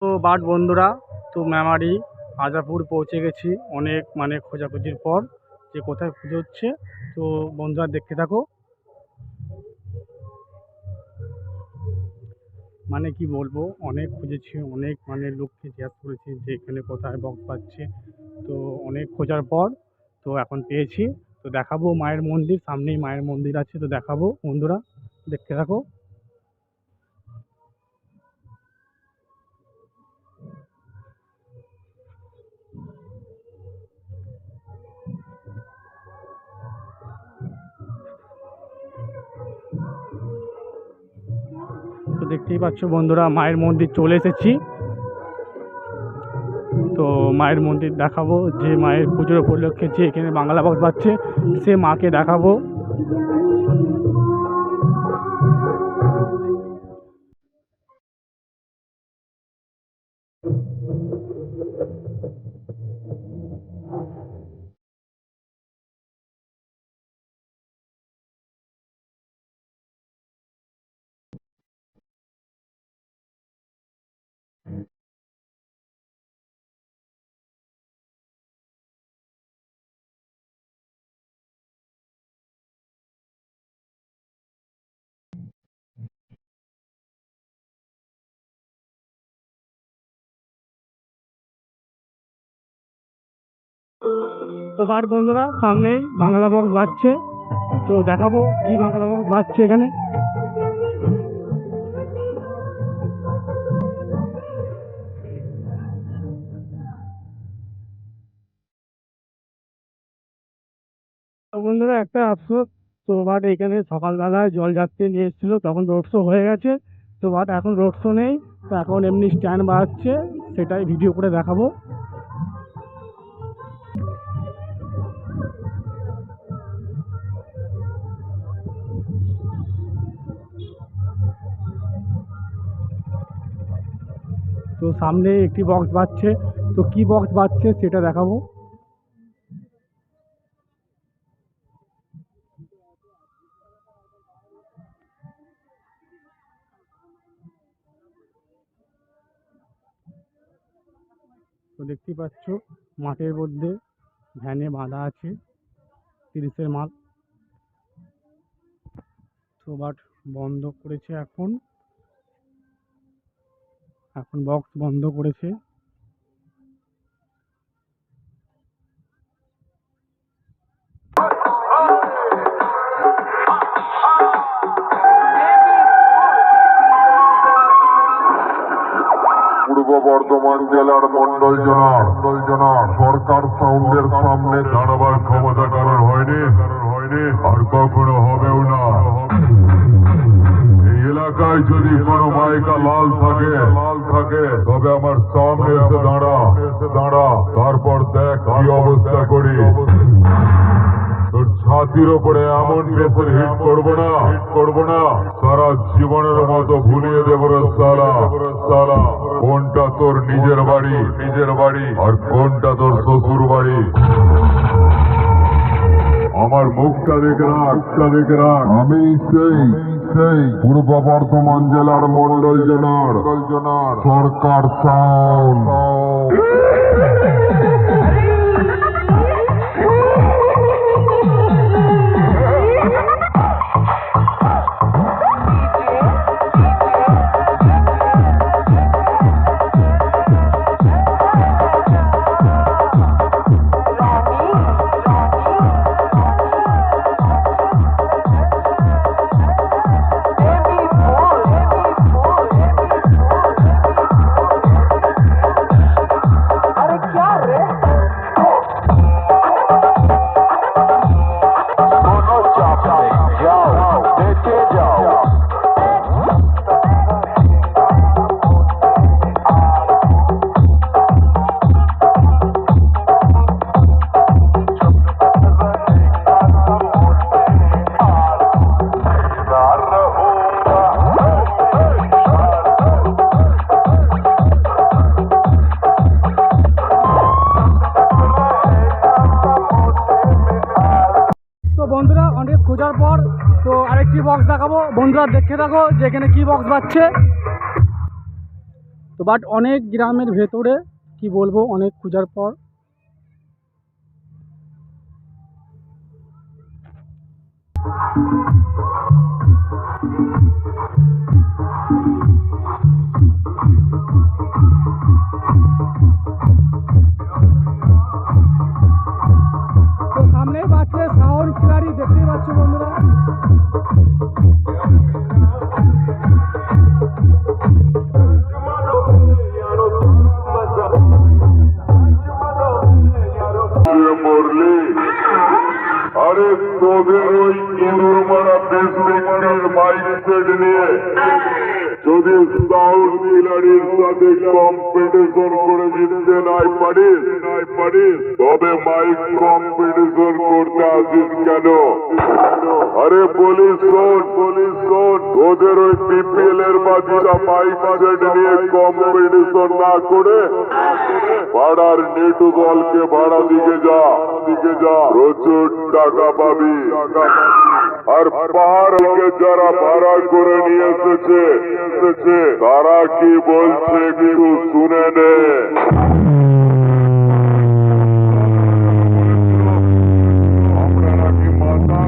তো বাট বন্ধুরা, তো মেমারি আজাপুর পৌঁছে গেছি অনেক খোঁজাখুঁজির পর, যে কোথায় পুজো হচ্ছে। তো বন্ধুরা দেখতে থাকো। কি বলবো, অনেক খুঁজেছি, অনেক লোককে জিজ্ঞাসা করেছি যে এখানে কোথায় বক্স পাচ্ছে। তো অনেক খোঁজার পর তো এখন পেয়েছি। তো দেখাবো মায়ের মন্দির, সামনেই মায়ের মন্দির আছে, তো দেখাবো বন্ধুরা, দেখতে থাকো। তো দেখতেই পাচ্ছ বন্ধুরা, মায়ের মন্দির চলে এসেছি। তো মায়ের মন্দির দেখাবো, যে মায়ের পুজোর উপলক্ষে যে এখানে বাংলা বক্স বাজছে, সে মাকে দেখাবো। তো তার বন্ধুরা, সামনেই বাংলা বক্স বাজছে, তো দেখাবো কি বাংলা বক্স বাজছে এখানে। তো বন্ধুরা, একটা আফসোস, তো এখানে সকালবেলায় জলযাত্রী নিয়ে এসেছিলো, তখন রোড শো হয়ে গেছে। তো এখন রোড শো নেই, তো এখন এমনি স্ট্যান্ড বাজছে, সেটাই ভিডিও করে দেখাবো। তো সামনে একটি বক্স বাজছে, তো কি বক্স বাজছে সেটা দেখাবো। তো দেখতেই পাচ্ছ, মাঠের মধ্যে ভ্যানে বাঁধা আছে 30-এর মাল। তো বন্ধ করেছে, এখন বক্স বন্ধ করেছে। পূর্ব বর্ধমান জেলার মন্ডল জনার সরকার সাউন্ডের সামনে দাঁড়াবার ক্ষমতা কারণ হয়নি, আর কখনো হবেও না। এই এলাকায় যদি কোনো মাইকা লাল থাকে তবে আমার সামনে এসে দাঁড়া, তারপর দেখ কি অবস্থা করি। তোর ছাতির ওপরে এমন বেসের হিট করবো না, সারা জীবনের মতো ভুলিয়ে দেবো রে সালা। কোনটা তোর নিজের বাড়ি আর কোনটা তোর শ্বশুর বাড়ি। আমার মুখটা দেখে রাখ, আমি সেই পূর্ব বর্ধমান জেলার মন্ডল জনার সরকার সাউন্ড। বন্ধুরা, অনেক খোঁজার পর তো আরেকটি বক্স দেখাবো, বন্ধুরা দেখতে থাকো যে এখানে কি বক্স বাজছে। তো বাট অনেক গ্রামের ভেতরে কি বলবো, অনেক খোঁজার পর তো সামনেই পাচ্ছে সাউন্ড খিলাড়ি, দেখতেই পাচ্ছ বন্ধুরা। মরলি আরে তোদের ওই ইঁদুর মারা বিজনেসের মাইন্ডসেট নিয়ে যদি সাউন্ড খিলাড়ির সাথে কম্পিটিশন করে জিততে নাই পারিস তবে মাইক কম্পিটিশন করতে আসিস কেন? আরে পুলিশ শোন তোদের ওই বিপিএল এর বাচ্চা মাইক সেট নিয়ে কম্পিটিশন না করে ভাড়ার নেটু দলকে ভাড়া দিকে যা প্রচুর টাকা পাবি। আর পাহাড় থেকে যারা ভাড়া করে নিয়ে এসেছে তারা কি বলছে একটু শুনে নে। আমরা নাকি মাথা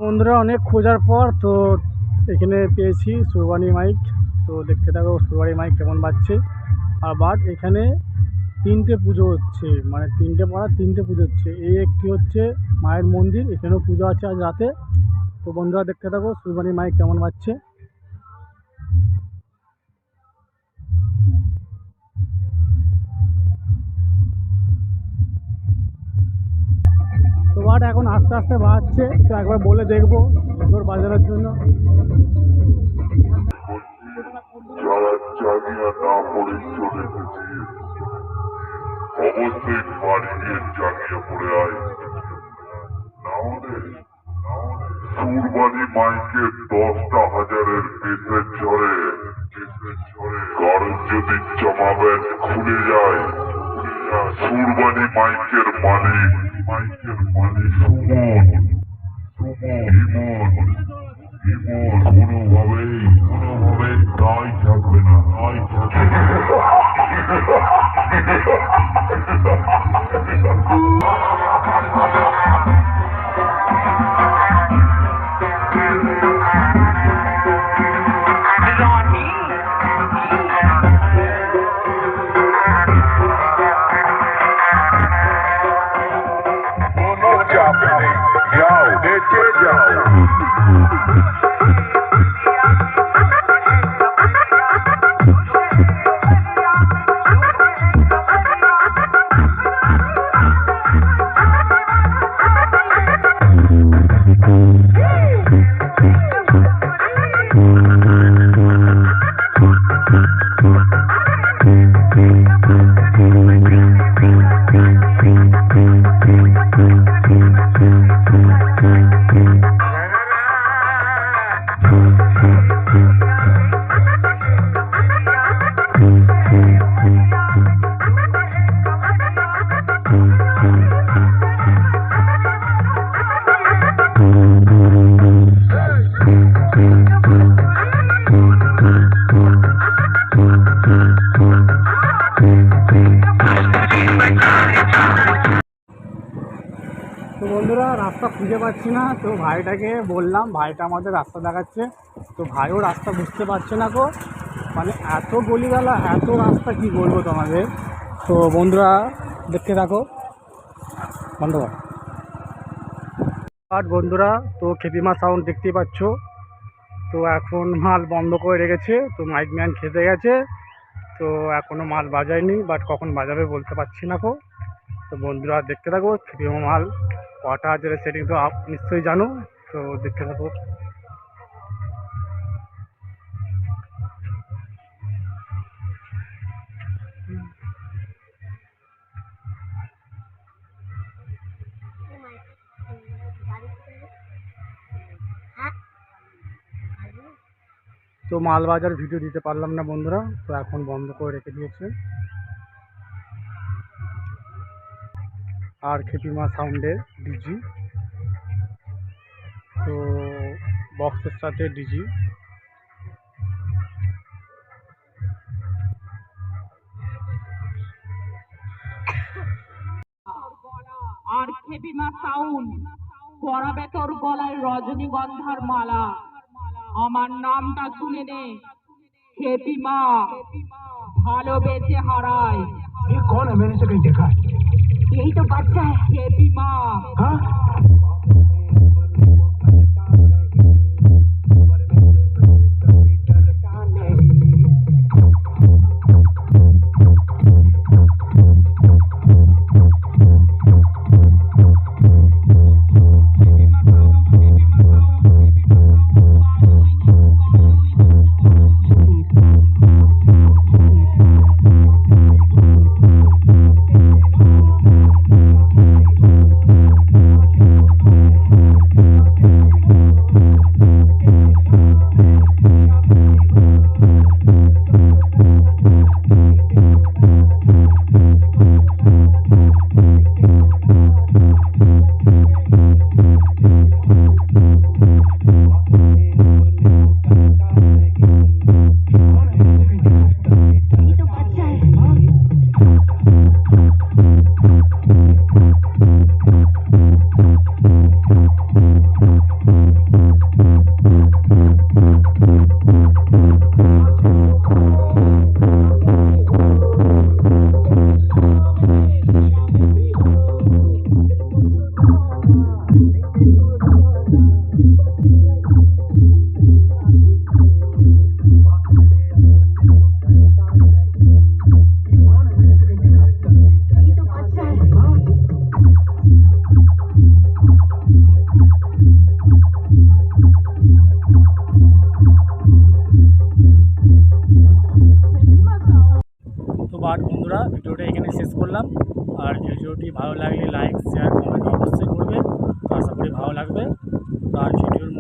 বন্ধুরা অনেক খোঁজার পর তো এখানে পেয়েছি সুরবানি মাইক। তো দেখতে থাকো সুরবানি মাইক কেমন বাজছে। আর বাট এখানে 3টে পুজো হচ্ছে, মানে 3টে পাড়া 3টে পুজো হচ্ছে। এই একটি হচ্ছে মায়ের মন্দির, এখানেও পুজো আছে আজ রাতে। তো বন্ধুরা দেখতে থাকো সুরবানি মাইক কেমন বাজছে। তো বাট এখন আস্তে আস্তে বাজছে, তো একবার বলে দেখবো সুন্দর বাজানোর জন্য। যারা জানিয়া না পড়ে চলে গেছিস অবশ্যই বাড়ি গিয়ে জানিয়ে পড়ে আয়। সুরবানি মাইকের 10,000-এর পেটের ঝড়ে কারণ যদি জমা ব্যাগ খুলে যায় সুরবানি মাইকের মালিক সুমন কোনোভাবেই দায় থাকবে না। जाओ देखे जाओ। পারছি না, তো ভাইটাকে বললাম, ভাইটা আমাদের রাস্তা দেখাচ্ছে। তো ভাইও রাস্তা বুঝতে পারছে না গো, মানে এত গলিগালা, এত রাস্তা কি বলবো তোমাদের। তো বন্ধুরা দেখতে থাকো, বন্ধ কর। আর বন্ধুরা, তো খেপিমা সাউন্ড দেখতেই পাচ্ছ, তো এখন মাল বন্ধ করে রেখেছে, তো মাইক ম্যান খেতে গেছে, তো এখনও মাল বাজায়নি, বাট কখন বাজাবে বলতে পারছি না গো। তো বন্ধুরা দেখতে থাকো, খেপিমা মাল কটা আছে সেটিং তো নিশ্চয়ই জানো, তো দেখতে থাকো। তো মাল বাজার ভিডিও দিতে পারলাম না বন্ধুরা, তো এখন বন্ধ করে রেখে দিয়েছে। আর খেপিমা সাউন্ডের ডিজি, তো বক্সের সাথে ডিজি। আর খেপিমা সাউন্ড পরাবে তোর গলায় রজনীগন্ধার মালা। আমার নামটা শুনে নে, খেপিমা ভালোবেসে হারায়। ये कौन है? मैंने इसे कहीं देखा है। यही तो बच्चा है खेपिमा। हाँ? বাট বন্ধুরা, ভিডিওটা এখানে শেষ করলাম। আর ভিডিওটি ভালো লাগলে লাইক, শেয়ার, কমেন্ট অবশ্যই করবে, তো আশা করি ভালো লাগবে। আর ভিডিওর